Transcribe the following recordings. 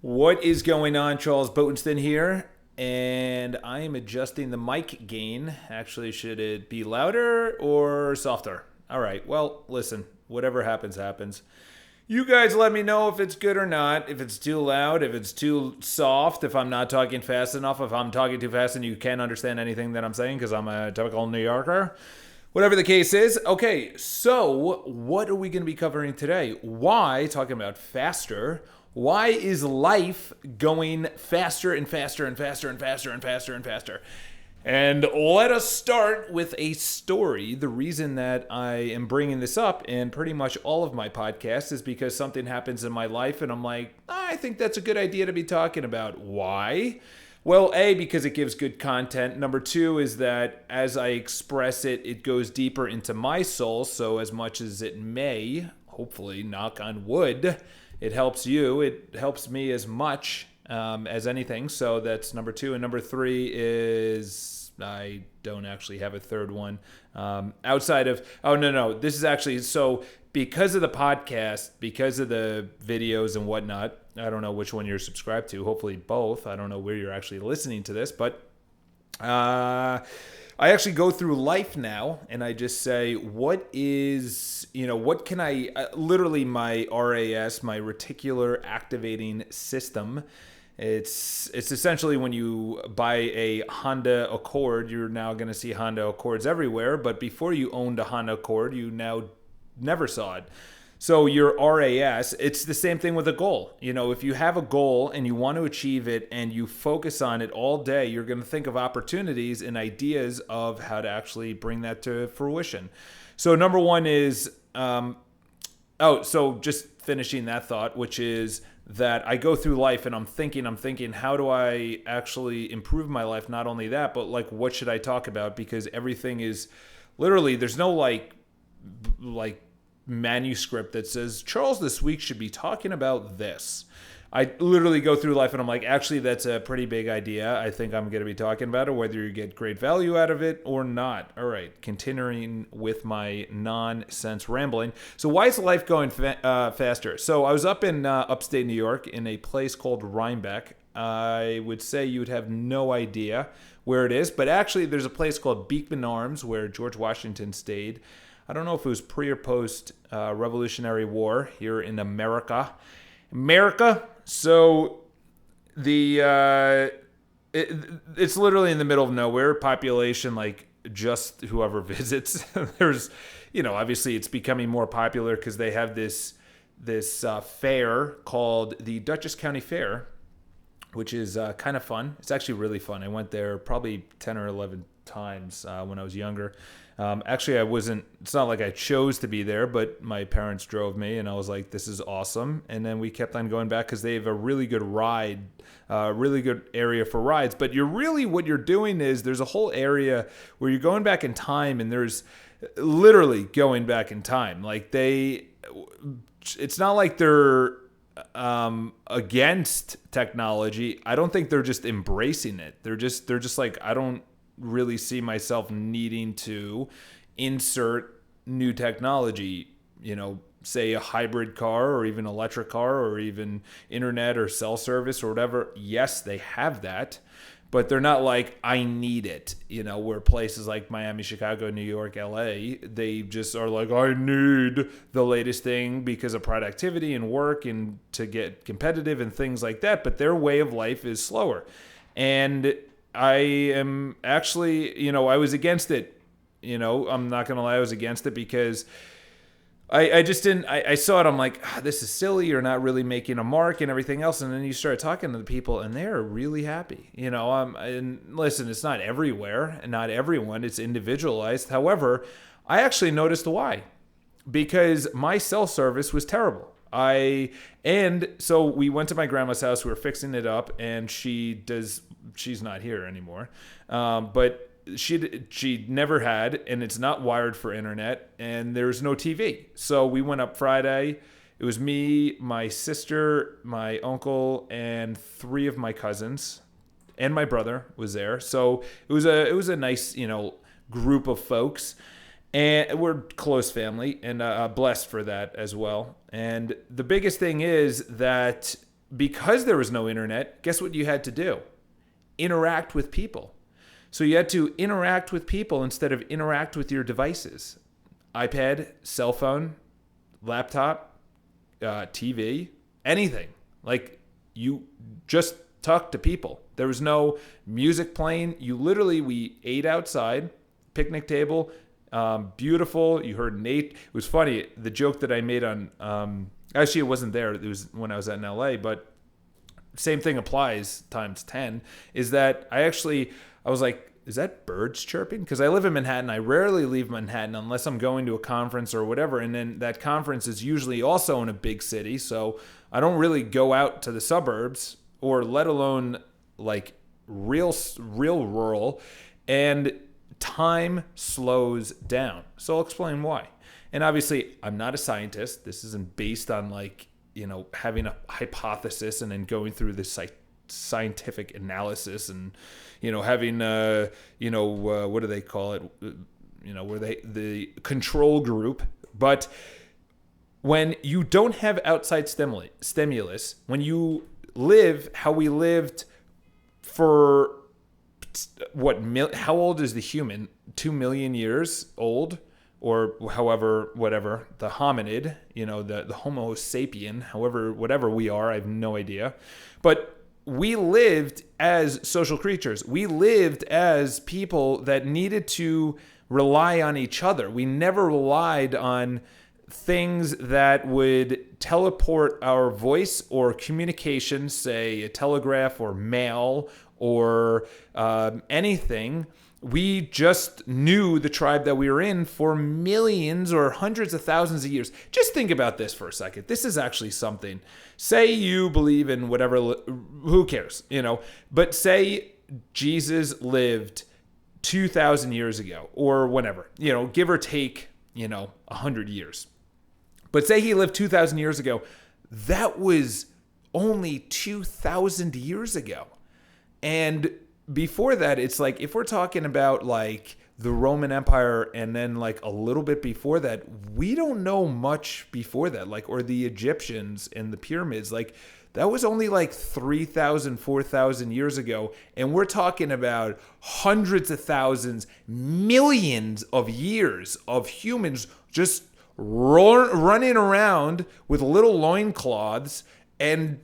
What is going on? Charles Botenston here, and I am adjusting the mic gain. Actually, should it be louder or softer? All right, well, listen, whatever happens, happens. You guys let me know if it's good or not, if it's too loud, if it's too soft, if I'm not talking fast enough, if I'm talking too fast and you can't understand anything that I'm saying because I'm a typical New Yorker. Whatever the case is. Okay, so what are we going to be covering today? Why, talking about faster, why is life going faster and faster and faster and faster and faster and faster? And let us start with a story. The reason that I am bringing this up in pretty much all of my podcasts is because something happens in my life and I'm like, I think that's a good idea to be talking about. Why? Well, A, because it gives good content. Number two is that as I express it, it goes deeper into my soul. So as much as it may, hopefully, knock on wood, it helps you. It helps me as much as anything. So that's number two. And number three is I don't actually have a third one outside of, oh, no. This is actually, so because of the podcast, because of the videos and whatnot, I don't know which one you're subscribed to. Hopefully both. I don't know where you're actually listening to this, but I actually go through life now and I just say, what can I, literally my RAS, my reticular activating system. It's essentially when you buy a Honda Accord, you're now going to see Honda Accords everywhere. But before you owned a Honda Accord, you now never saw it. So your RAS, it's the same thing with a goal. If you have a goal and you want to achieve it and you focus on it all day, you're going to think of opportunities and ideas of how to actually bring that to fruition. So number one is, so just finishing that thought, which is that I go through life and I'm thinking, how do I actually improve my life? Not only that, but like, what should I talk about? Because everything is literally, there's no like manuscript that says Charles this week should be talking about this. I literally go through life and I'm like, actually, that's a pretty big idea. I think I'm going to be talking about it, whether you get great value out of it or not. All right, continuing with my nonsense rambling. So why is life going faster? So I was up in upstate New York in a place called Rhinebeck. I would say you would have no idea where it is, but actually there's a place called Beekman Arms where George Washington stayed. I don't know if it was pre or post Revolutionary War here in America. So it's literally in the middle of nowhere. Population like just whoever visits. There's, obviously it's becoming more popular because they have this fair called the Dutchess County Fair, which is kind of fun. It's actually really fun. I went there probably 10 or 11 times when I was younger. Actually, it's not like I chose to be there, but my parents drove me and I was like, this is awesome. And then we kept on going back because they have a really good really good area for rides. But what you're doing is there's a whole area where you're going back in time and there's literally going back in time. Like it's not like they're against technology. I don't think they're just embracing it. They're just like, I don't really see myself needing to insert new technology, say a hybrid car or even electric car or even internet or cell service or whatever. Yes, they have that, but they're not like, I need it, where places like Miami, Chicago, New York, LA, they just are like, I need the latest thing because of productivity and work and to get competitive and things like that. But their way of life is slower. And I am actually, I was against it. I'm not going to lie, I was against it because I just didn't, I saw it, I'm like, this is silly, you're not really making a mark and everything else. And then you start talking to the people and they're really happy. And listen, it's not everywhere and not everyone, it's individualized. However, I actually noticed why. Because my cell service was terrible. And so we went to my grandma's house, we were fixing it up, and she's not here anymore. But she never had, and it's not wired for internet, and there's no TV. So we went up Friday. It was me, my sister, my uncle, and 3 of my cousins, and my brother was there. So it was a nice, group of folks. And we're close family and blessed for that as well. And the biggest thing is that because there was no internet, guess what you had to do? Interact with people. So you had to interact with people instead of interact with your devices. iPad, cell phone, laptop, TV, anything. Like, you just talked to people. There was no music playing. We ate outside, picnic table, beautiful. You heard Nate. It was funny. The joke that I made on, actually it wasn't there. It was when I was in LA, but same thing applies times 10, is that I was like, is that birds chirping? Because I live in Manhattan. I rarely leave Manhattan unless I'm going to a conference or whatever. And then that conference is usually also in a big city. So I don't really go out to the suburbs, or let alone like real rural. And time slows down. So I'll explain why. And obviously, I'm not a scientist. This isn't based on like, having a hypothesis and then going through this scientific analysis and, having, what do they call it? Where the control group. But when you don't have outside stimulus, when you live how we lived for how old is the human? 2 million years old? Or however, whatever, the hominid, the Homo sapien, whatever we are, I have no idea. But we lived as social creatures. We lived as people that needed to rely on each other. We never relied on things that would teleport our voice or communication, say a telegraph or mail or anything. We just knew the tribe that we were in for millions or hundreds of thousands of years. Just think about this for a second. This is actually something. Say you believe in whatever, who cares, but say Jesus lived 2,000 years ago or whenever, give or take, 100 years. But say he lived 2,000 years ago. That was only 2,000 years ago. And before that, it's like, if we're talking about like the Roman Empire and then like a little bit before that, we don't know much before that, like, or the Egyptians and the pyramids, like that was only like 3,000, 4,000 years ago. And we're talking about hundreds of thousands, millions of years of humans just running around with little loincloths and,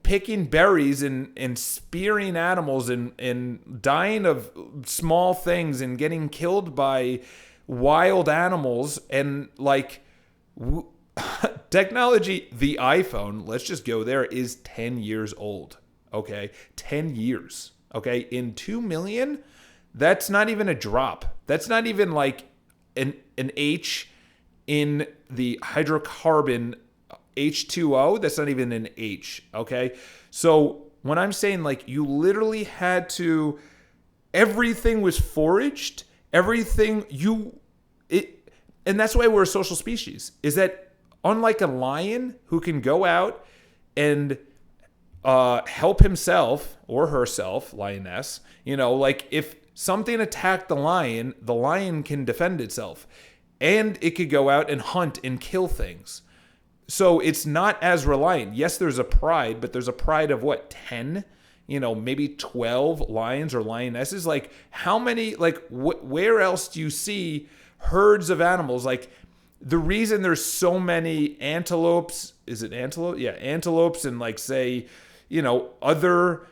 picking berries and spearing animals and dying of small things and getting killed by wild animals. And like technology, the iPhone, let's just go there, is 10 years old. Okay. 10 years. Okay. In 2 million, that's not even a drop. That's not even like an H in the hydrocarbon H2O, that's not even an H, okay? So when I'm saying like you literally had to, everything was foraged, and that's why we're a social species, is that unlike a lion who can go out and help himself or herself, lioness, like if something attacked the lion can defend itself, and it could go out and hunt and kill things. So it's not as reliant. Yes, there's a pride, but there's a pride of what, 10, maybe 12 lions or lionesses. Like how many, like where else do you see herds of animals? Like the reason there's so many antelopes, is it antelope? Yeah, antelopes and like say, other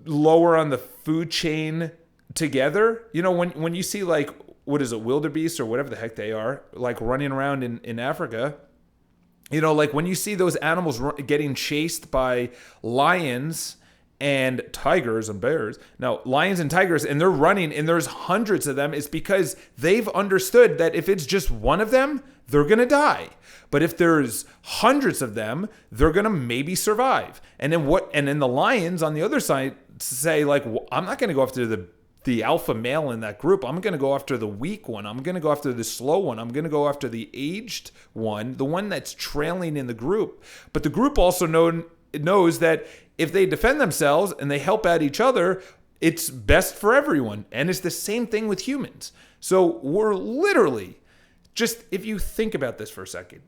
lower on the food chain together. When you see like, what is it, wildebeest or whatever the heck they are, like running around in Africa, like when you see those animals getting chased by lions and tigers and bears, no, lions and tigers, and they're running and there's hundreds of them, it's because they've understood that if it's just one of them, they're going to die. But if there's hundreds of them, they're going to maybe survive. And then the lions on the other side say like, well, I'm not going to go after the alpha male in that group. I'm going to go after the weak one. I'm going to go after the slow one. I'm going to go after the aged one, the one that's trailing in the group. But the group also knows that if they defend themselves and they help out each other, it's best for everyone. And it's the same thing with humans. So we're literally, just if you think about this for a second,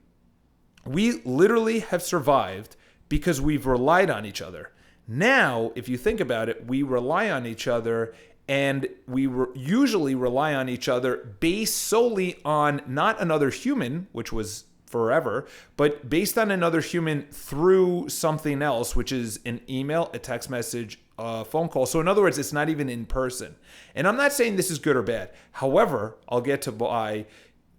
we literally have survived because we've relied on each other. Now, if you think about it, we rely on each other, and we usually rely on each other based solely on not another human, which was forever, but based on another human through something else, which is an email, a text message, a phone call. So in other words, it's not even in person. And I'm not saying this is good or bad. However, I'll get to why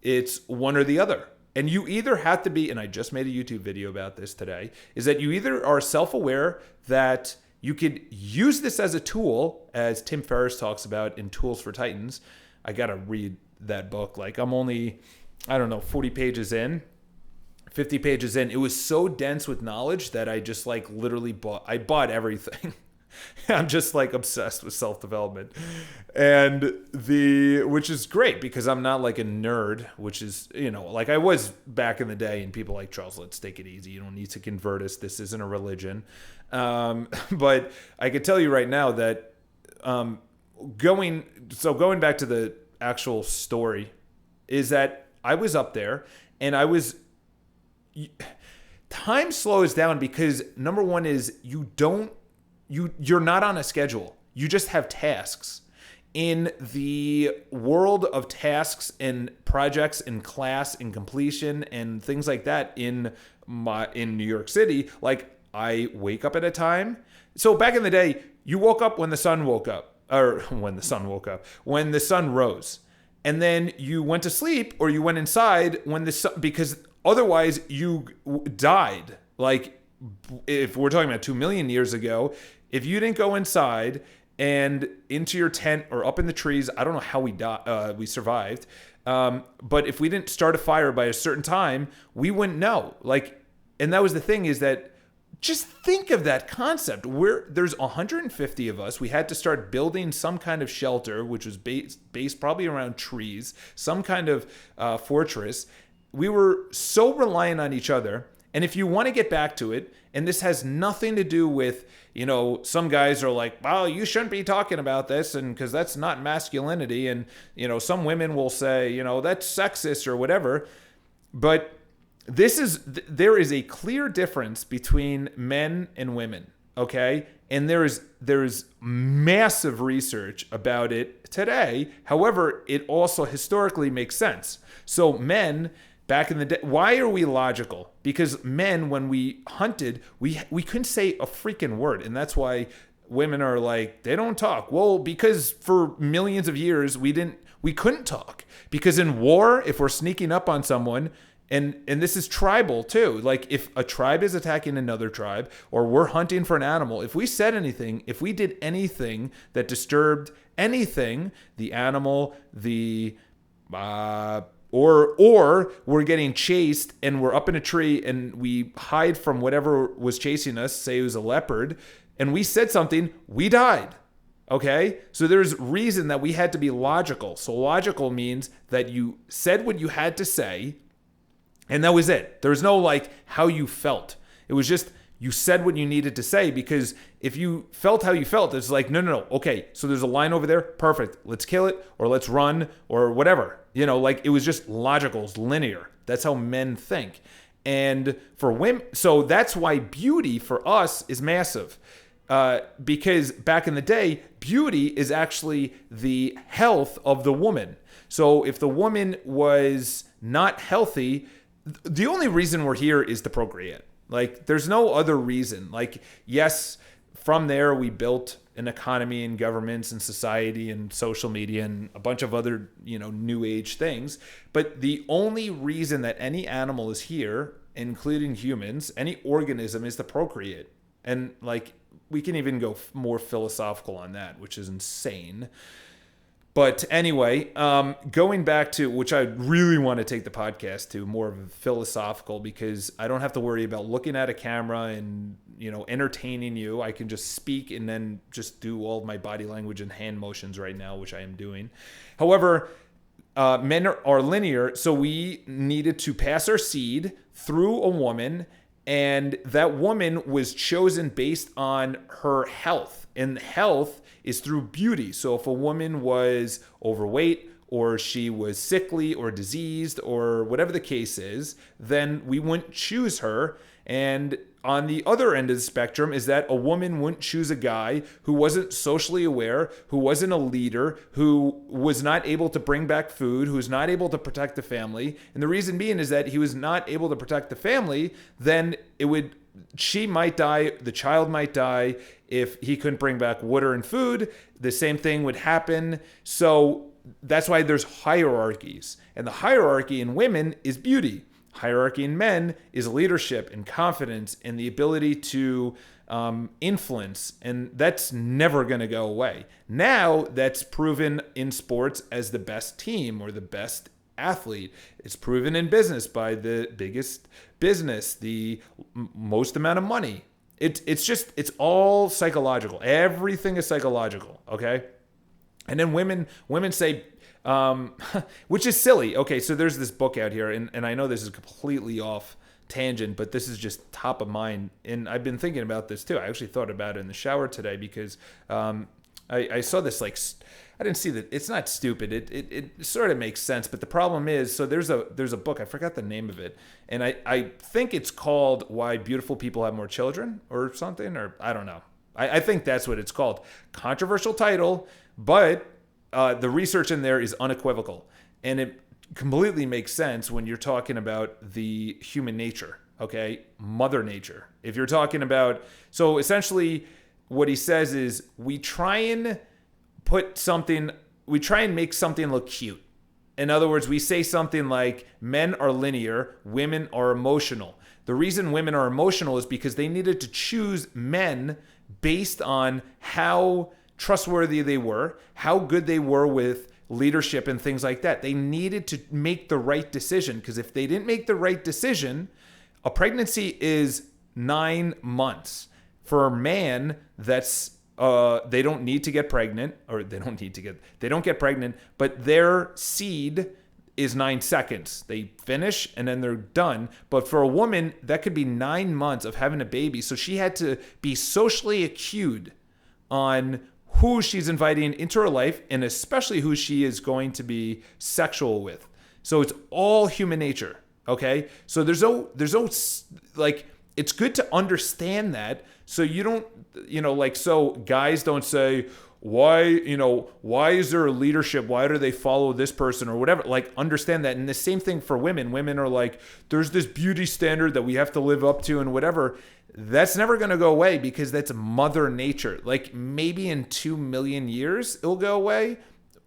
it's one or the other. And you either have to be, and I just made a YouTube video about this today, is that you either are self-aware that you could use this as a tool, as Tim Ferriss talks about in Tools for Titans. I got to read that book. Like, I'm only, 40 pages in. 50 pages in. It was so dense with knowledge that I just like literally bought everything. I'm just like obsessed with self-development, which is great because I'm not like a nerd, which is, like I was back in the day, and people like, Charles, let's take it easy. You don't need to convert us. This isn't a religion. But I could tell you right now that, going back to the actual story, is that I was up there and time slows down because number one is you're not on a schedule. You just have tasks. In the world of tasks and projects and class and completion and things like that in New York City, like I wake up at a time. So back in the day, you woke up when the sun woke up, when the sun rose. And then you went to sleep or you went inside when the sun, because otherwise you died. Like if we're talking about 2 million years ago, if you didn't go inside and into your tent or up in the trees, I don't know how we survived. But if we didn't start a fire by a certain time, we wouldn't know. And that was the thing, is that just think of that concept. There's 150 of us. We had to start building some kind of shelter, which was based probably around trees, some kind of fortress. We were so reliant on each other. And if you want to get back to it, and this has nothing to do with, some guys are like, well, you shouldn't be talking about this, and because that's not masculinity. And, some women will say, that's sexist or whatever. But there is a clear difference between men and women, okay? And there's massive research about it today. However, it also historically makes sense. So men, back in the day, why are we logical? Because men, when we hunted, we couldn't say a freaking word. And that's why women are like, they don't talk. Well, because for millions of years, we couldn't talk. Because in war, if we're sneaking up on someone, and this is tribal too. Like if a tribe is attacking another tribe, or we're hunting for an animal, if we said anything, if we did anything that disturbed anything, the animal, or we're getting chased and we're up in a tree and we hide from whatever was chasing us, say it was a leopard, and we said something, we died. Okay? So there's reason that we had to be logical. So logical means that you said what you had to say, and that was it. There's no like how you felt. It was just you said what you needed to say, because if you felt how you felt, it's like, no. Okay, so there's a line over there. Perfect. Let's kill it, or let's run, or whatever. Like it was just logical, it's linear. That's how men think. And for women, so that's why beauty for us is massive. Because back in the day, beauty is actually the health of the woman. So if the woman was not healthy, the only reason we're here is to procreate. Like, there's no other reason. Like, yes, from there we built an economy and governments and society and social media and a bunch of other, new age things. But the only reason that any animal is here, including humans, any organism, is to procreate. And like, we can even go more philosophical on that, which is insane. But anyway, going back to, which I really want to take the podcast to, more of a philosophical, because I don't have to worry about looking at a camera and, entertaining you. I can just speak and then just do all of my body language and hand motions right now, which I am doing. However, men are linear, so we needed to pass our seed through a woman, and that woman was chosen based on her health. And health is through beauty. So if a woman was overweight, or she was sickly or diseased, or whatever the case is, then we wouldn't choose her. And on the other end of the spectrum is that a woman wouldn't choose a guy who wasn't socially aware, who wasn't a leader, who was not able to bring back food, who was not able to protect the family. And the reason being is that he was not able to protect the family, then she might die, the child might die if he couldn't bring back water and food. The same thing would happen. So that's why there's hierarchies. And the hierarchy in women is beauty. Hierarchy in men is leadership and confidence and the ability to influence. And that's never going to go away. Now that's proven in sports as the best team or the best athlete. It's proven in business by the biggest business, the most amount of money. It's all psychological. Everything is psychological. Okay. And then women say, which is silly. Okay, so there's this book out here, and I know this is completely off tangent, but this is just top of mind. And I've been thinking about this too. I actually thought about it in the shower today because I saw this, like, I didn't see that. It's not stupid. It sort of makes sense, but the problem is, so there's a book, I forgot the name of it, and I think it's called Why Beautiful People Have More Children or something, or I don't know. I think that's what it's called. Controversial title, but the research in there is unequivocal. And it completely makes sense when you're talking about the human nature, okay? Mother nature. If you're talking about, so essentially what he says is we try and make something look cute. In other words, we say something like men are linear, women are emotional. The reason women are emotional is because they needed to choose men based on how trustworthy they were, how good they were with leadership and things like that. They needed to make the right decision, because if they didn't make the right decision, a pregnancy is 9 months. For a man, that's they don't need to get pregnant, or they don't get pregnant, but their seed is 9 seconds. They finish and then they're done. But for a woman, that could be 9 months of having a baby. So she had to be socially acute on who she's inviting into her life, and especially who she is going to be sexual with. So it's all human nature. Okay. So there's no, like, it's good to understand that. So you don't, so guys don't say, why is there a leadership? Why do they follow this person or whatever? Like, understand that. And the same thing for women. Women are like, there's this beauty standard that we have to live up to and whatever. That's never going to go away, because that's mother nature. Like, maybe in 2 million years, it'll go away.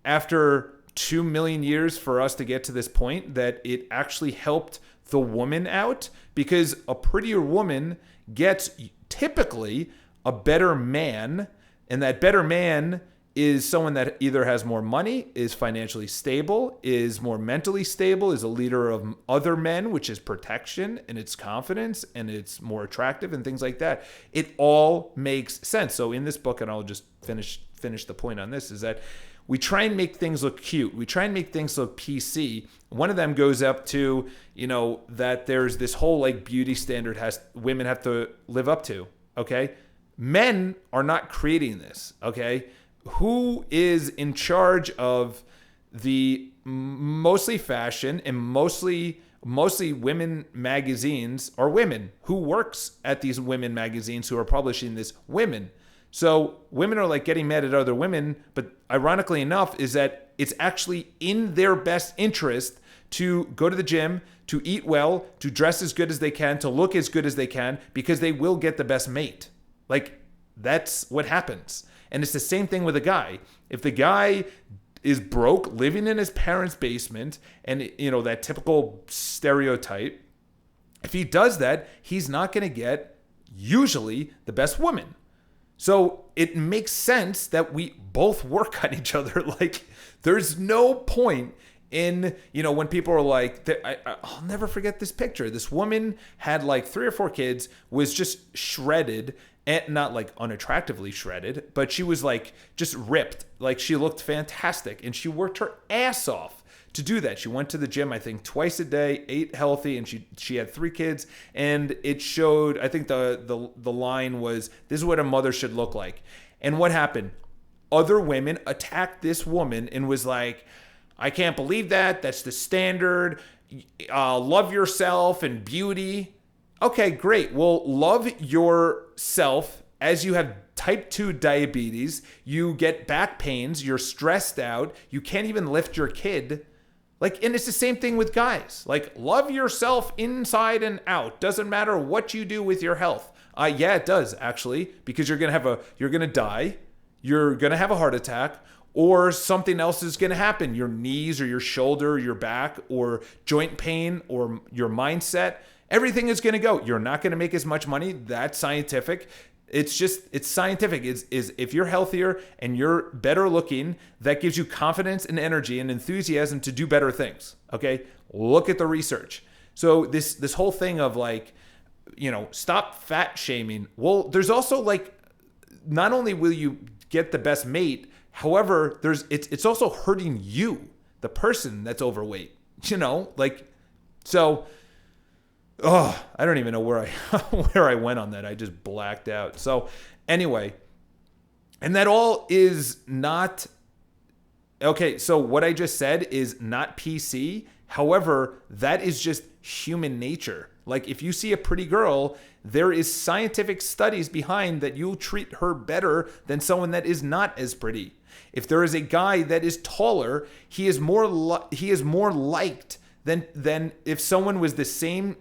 After 2 million years for us to get to this point that it actually helped the woman out, because a prettier woman gets typically a better man. And that better man is someone that either has more money, is financially stable, is more mentally stable, is a leader of other men, which is protection and it's confidence and it's more attractive and things like that. It all makes sense. So in this book, and I'll just finish the point on this, is that we try and make things look cute. We try and make things look PC. One of them goes up to, that there's this whole like beauty standard women have to live up to. Okay. Men are not creating this, okay? Who is in charge of the mostly fashion and mostly women magazines are women. Who works at these women magazines who are publishing this? Women. So women are like getting mad at other women, but ironically enough is that it's actually in their best interest to go to the gym, to eat well, to dress as good as they can, to look as good as they can, because they will get the best mate. Like, that's what happens. And it's the same thing with a guy. If the guy is broke, living in his parents' basement, and, that typical stereotype, if he does that, he's not going to get, usually, the best woman. So it makes sense that we both work on each other. Like, there's no point in, when people are like, I'll never forget this picture. This woman had like 3 or 4 kids, was just shredded, and not like unattractively shredded, but she was like just ripped. Like, she looked fantastic, and she worked her ass off to do that. She went to the gym, I think, twice a day, ate healthy, and she had 3 kids. And it showed, I think the line was, this is what a mother should look like. And what happened? Other women attacked this woman and was like, I can't believe that. That's the standard. Love yourself and beauty. Okay, great. Well, love yourself as you have type 2 diabetes, you get back pains, you're stressed out, you can't even lift your kid. Like, and it's the same thing with guys. Like, love yourself inside and out. Doesn't matter what you do with your health. Yeah, it does actually, because you're gonna die, you're gonna have a heart attack, or something else is gonna happen. Your knees or your shoulder, or your back, or joint pain, or your mindset. Everything is gonna go. You're not gonna make as much money. That's scientific. It's scientific. Is if you're healthier and you're better looking, that gives you confidence and energy and enthusiasm to do better things. Okay, look at the research. So this whole thing of like, stop fat shaming. Well, there's also like, not only will you get the best mate, however, it's also hurting you, the person that's overweight. Like, so. Oh, I don't even know where I went on that. I just blacked out. So anyway, and that all is not okay. So what I just said is not PC. However, that is just human nature. Like if you see a pretty girl, there is scientific studies behind that you'll treat her better than someone that is not as pretty. If there is a guy that is taller, he is more liked than if someone was the same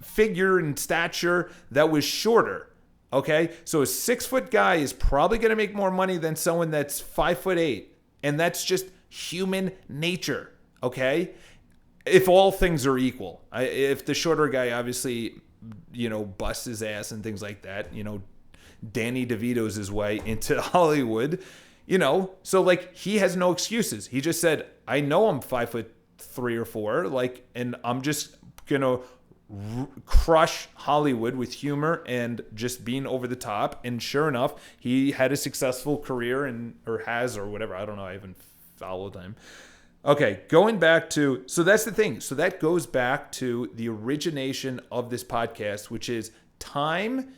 figure and stature that was shorter. Okay, so a 6-foot guy is probably going to make more money than someone that's 5'8", and that's just human nature. Okay, if all things are equal, if the shorter guy obviously busts his ass and things like that, Danny DeVito's his way into Hollywood, so like he has no excuses. He just said, I know I'm 5'3" or 4, like, and I'm just gonna crush Hollywood with humor and just being over the top. And sure enough, he had a successful career or whatever. I don't know. I haven't followed him. Okay, going back to, so that's the thing. So that goes back to the origination of this podcast, which is time.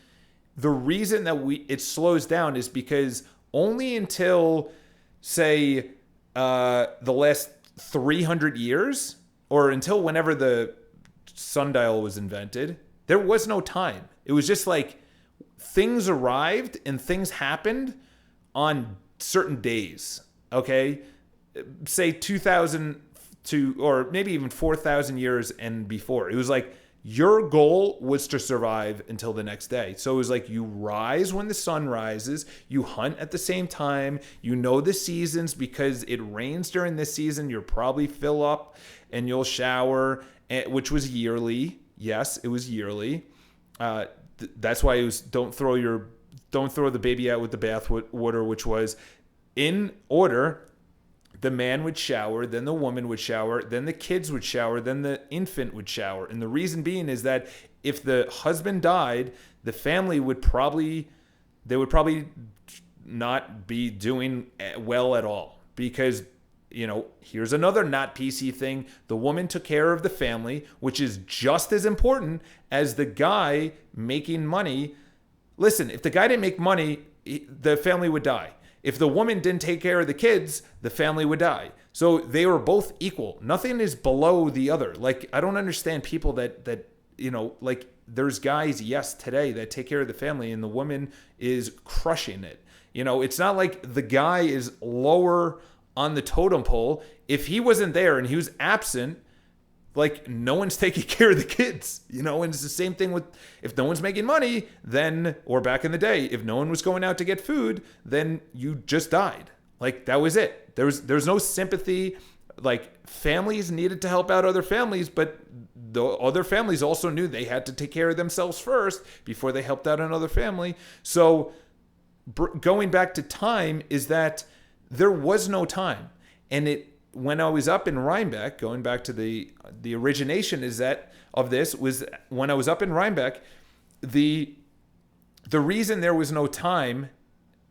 The reason that it slows down is because only until, say, the last 300 years, or until whenever the sundial was invented, there was no time. It was just like things arrived and things happened on certain days. Okay, say 2000 to, or maybe even 4,000 years and before. It was like your goal was to survive until the next day. So it was like you rise when the sun rises, you hunt at the same time, the seasons because it rains during this season, you'll probably fill up and you'll shower, which was yearly. Yes, it was yearly. That's why it was don't throw the baby out with the bathwater, which was in order. The man would shower, then the woman would shower, then the kids would shower, then the infant would shower. And the reason being is that if the husband died, the family would probably not be doing well at all, because here's another not PC thing. The woman took care of the family, which is just as important as the guy making money. Listen, if the guy didn't make money, the family would die. If the woman didn't take care of the kids, the family would die. So they were both equal. Nothing is below the other. Like, I don't understand people that like there's guys, yes, today that take care of the family and the woman is crushing it. It's not like the guy is lower on the totem pole. If he wasn't there and he was absent, like no one's taking care of the kids, and it's the same thing with if no one's making money, then, or back in the day, if no one was going out to get food, then you just died. Like that was it. There's no sympathy. Like families needed to help out other families, but the other families also knew they had to take care of themselves first before they helped out another family. So going back to time is that there was no time. And when I was up in Rhinebeck, going back to the origination of this was when I was up in Rhinebeck, the reason there was no time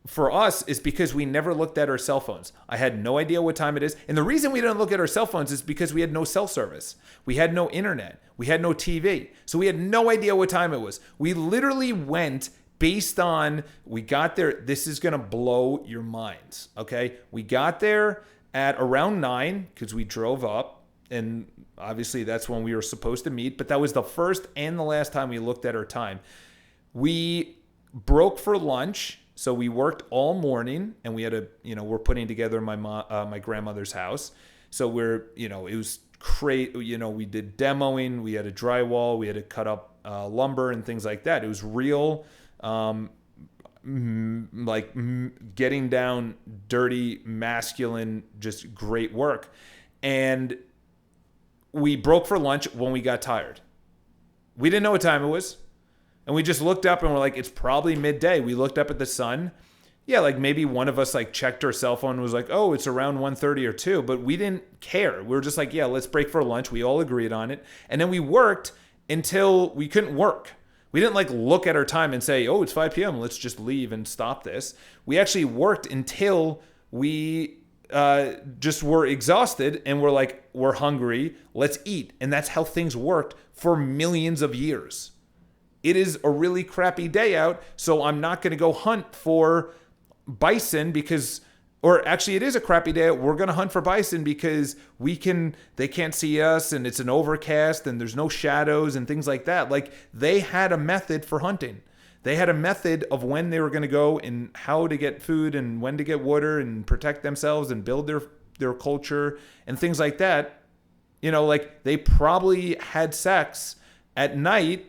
for us is because we never looked at our cell phones. I had no idea what time it is. And the reason we didn't look at our cell phones is because we had no cell service. We had no internet. We had no TV. So we had no idea what time it was. We literally went based on, we got there. This is going to blow your minds. Okay. We got there at around 9 because we drove up and obviously that's when we were supposed to meet, but that was the first and the last time we looked at our time. We broke for lunch. So we worked all morning, and we had we're putting together my grandmother's house. So it was great. We did demoing, we had to drywall, we had to cut up lumber and things like that. It was real, getting down dirty, masculine, just great work. And we broke for lunch when we got tired. We didn't know what time it was. And we just looked up and we're like, it's probably midday. We looked up at the sun. Yeah, like maybe one of us like checked our cell phone and was like, oh, it's around 1:30 or 2. But we didn't care. We were just like, yeah, let's break for lunch. We all agreed on it. And then we worked until we couldn't work. We didn't like look at our time and say, oh, it's 5 p.m. Let's just leave and stop this. We actually worked until we just were exhausted and we're like, we're hungry. Let's eat. And that's how things worked for millions of years. It is a really crappy day out, so I'm not going to go hunt for bison or actually it is a crappy day out. We're going to hunt for bison because they can't see us and it's an overcast and there's no shadows and things like that. Like they had a method for hunting. They had a method of when they were going to go and how to get food and when to get water and protect themselves and build their culture and things like that. Like they probably had sex at night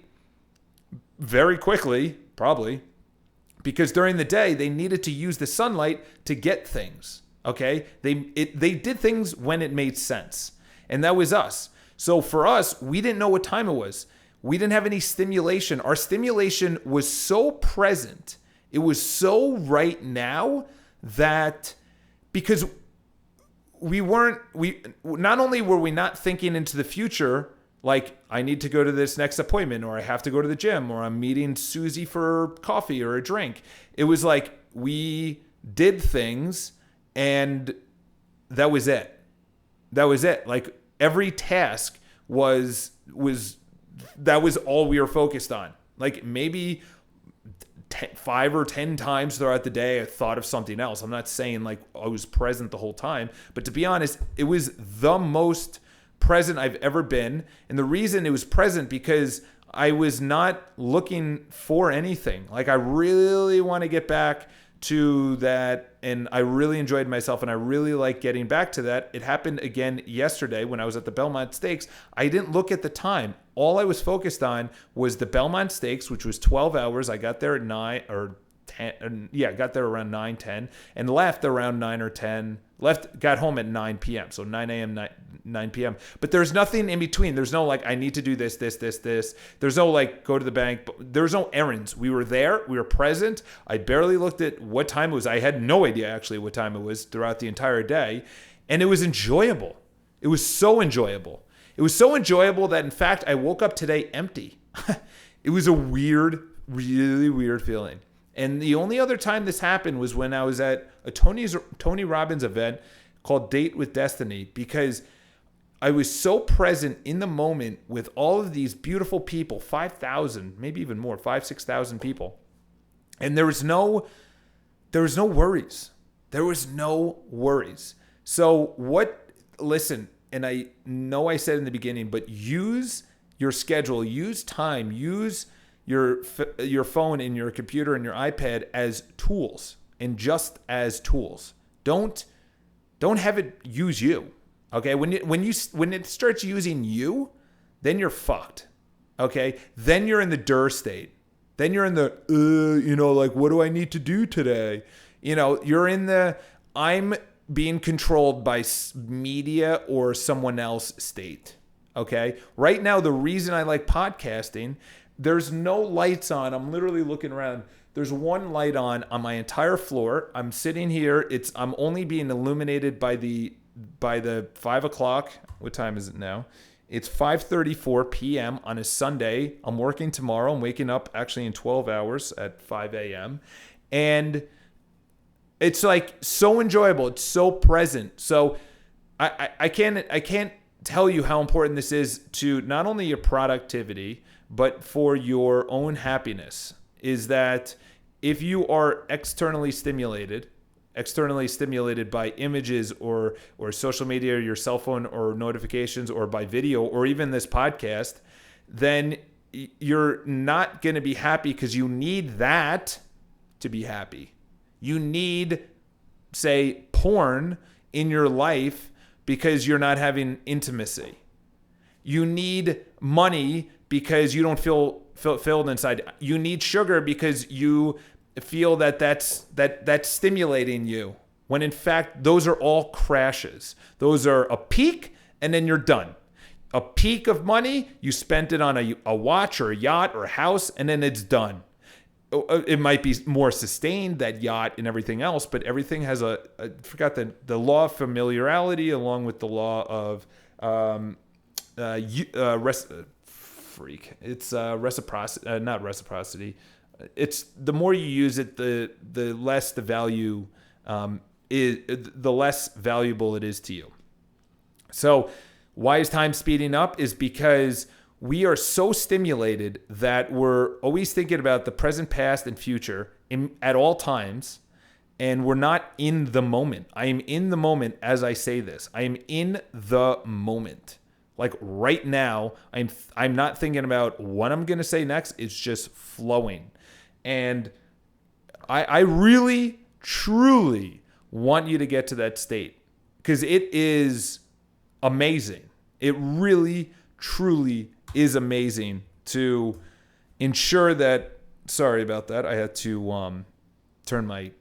very quickly, probably, because during the day they needed to use the sunlight to get things. Okay, they did things when it made sense, and that was us. So for us, we didn't know what time it was. We didn't have any stimulation. Our stimulation was so present, it was so right now that because we not only were we not thinking into the future. Like, I need to go to this next appointment, or I have to go to the gym, or I'm meeting Susie for coffee or a drink. It was like we did things, and that was it. That was it. Like, every task that was all we were focused on. Like, maybe 5 or 10 times throughout the day, I thought of something else. I'm not saying, like, I was present the whole time. But to be honest, it was the most present I've ever been. And the reason it was present because I was not looking for anything. Like I really want to get back to that, and I really enjoyed myself, and I really like getting back to that. It happened again yesterday when I was at the Belmont Stakes. I didn't look at the time. All I was focused on was the Belmont Stakes, which was 12 hours. I got there at 9 or 10. Got there around 9, 10, and left around 9 or 10. Got home at 9 p.m. So 9 a.m., 9 p.m. But there's nothing in between. There's no like, I need to do this. There's no like, go to the bank. There's no errands. We were there. We were present. I barely looked at what time it was. I had no idea actually what time it was throughout the entire day. And it was enjoyable. It was so enjoyable. It was so enjoyable that in fact, I woke up today empty. It was a weird, really weird feeling. And the only other time this happened was when I was at a Tony Robbins event called Date with Destiny, because I was so present in the moment with all of these beautiful people, 5,000, maybe even more, 6,000 people. And there was no worries. There was no worries. So listen, and I know I said in the beginning, but use your schedule, use time, use your phone and your computer and your iPad as tools, and just as tools. Don't have it use you. Okay? When it starts using you, then you're fucked. Okay? Then you're in the state. Then you're in the like, what do I need to do today? You're in the I'm being controlled by media or someone else state. Okay? Right now, the reason I like podcasting, there's no lights on. I'm literally looking around. There's one light on my entire floor. I'm sitting here. I'm only being illuminated by the 5 o'clock. What time is it now? It's 5:34 p.m. on a Sunday. I'm working tomorrow. I'm waking up actually in 12 hours at 5 a.m. And it's like so enjoyable. It's so present. So I can't tell you how important this is to not only your productivity, but for your own happiness. Is that if you are externally stimulated, externally stimulated by images or social media or your cell phone or notifications or by video or even this podcast, then you're not going to be happy because you need that to be happy. You need, say, porn in your life because you're not having intimacy. You need money because you don't feel filled inside. You need sugar because you feel that's stimulating you. When in fact, those are all crashes. Those are a peak and then you're done. A peak of money, you spent it on a watch or a yacht or a house, and then it's done. It might be more sustained, that yacht and everything else, but everything has I forgot the law of familiarity along with the law of reciprocity, not reciprocity. It's the more you use it, the less the value the less valuable it is to you. So why is time speeding up? Is because we are so stimulated that we're always thinking about the present, past, and future at all times, and we're not in the moment. I am in the moment as I say this. I am in the moment. Like right now, I'm not thinking about what I'm going to say next. It's just flowing. And I really, truly want you to get to that state because it is amazing. It really, truly is amazing to ensure that. Sorry about that. I had to turn my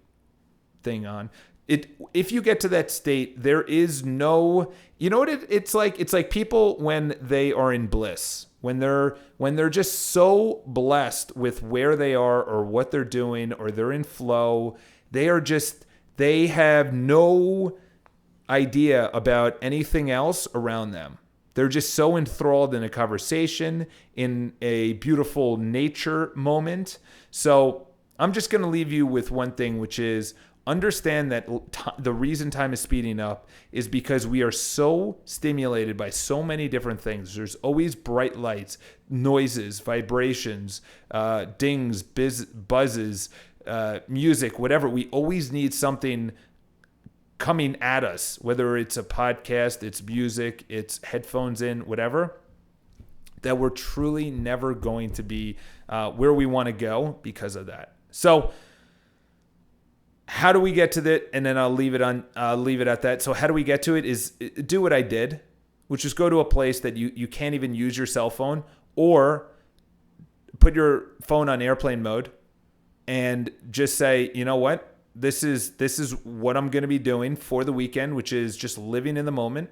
thing on. If you get to that state, there is no, you know what it's like? It's like people when they are in bliss, when they're just so blessed with where they are or what they're doing, or they're in flow. They have no idea about anything else around them. They're just so enthralled in a conversation, in a beautiful nature moment. So I'm just going to leave you with one thing, which is understand that the reason time is speeding up is because we are so stimulated by so many different things. There's always bright lights, noises, vibrations, dings, buzzes, music, whatever. We always need something coming at us, whether it's a podcast, it's music, it's headphones in, whatever, that we're truly never going to be where we want to go because of that. So how do we get to that? And then I'll leave it at that. So how do we get to it is do what I did, which is go to a place that you can't even use your cell phone, or put your phone on airplane mode and just say, you know what? This is what I'm going to be doing for the weekend, which is just living in the moment.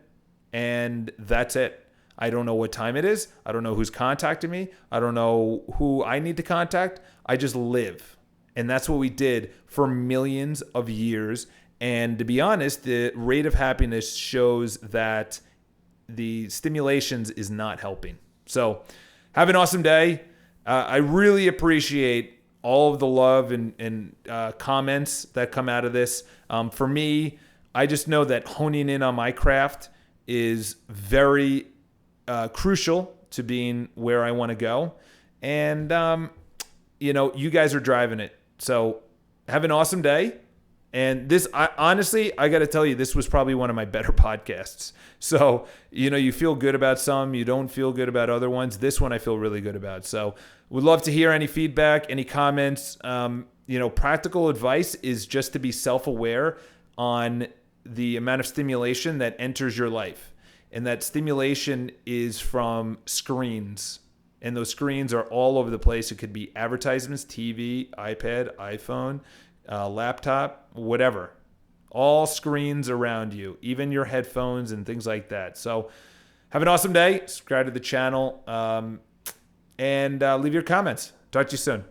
And that's it. I don't know what time it is. I don't know who's contacting me. I don't know who I need to contact. I just live. And that's what we did for millions of years. And to be honest, the rate of happiness shows that the stimulations is not helping. So have an awesome day. I really appreciate all of the love and comments that come out of this. For me, I just know that honing in on my craft is very crucial to being where I want to go. And, you guys are driving it. So have an awesome day. And honestly, I got to tell you, this was probably one of my better podcasts. So, you feel good about some, you don't feel good about other ones. This one I feel really good about. So would love to hear any feedback, any comments. Practical advice is just to be self-aware on the amount of stimulation that enters your life. And that stimulation is from screens. And those screens are all over the place. It could be advertisements, TV, iPad, iPhone, laptop, whatever. All screens around you, even your headphones and things like that. So have an awesome day. Subscribe to the channel and leave your comments. Talk to you soon.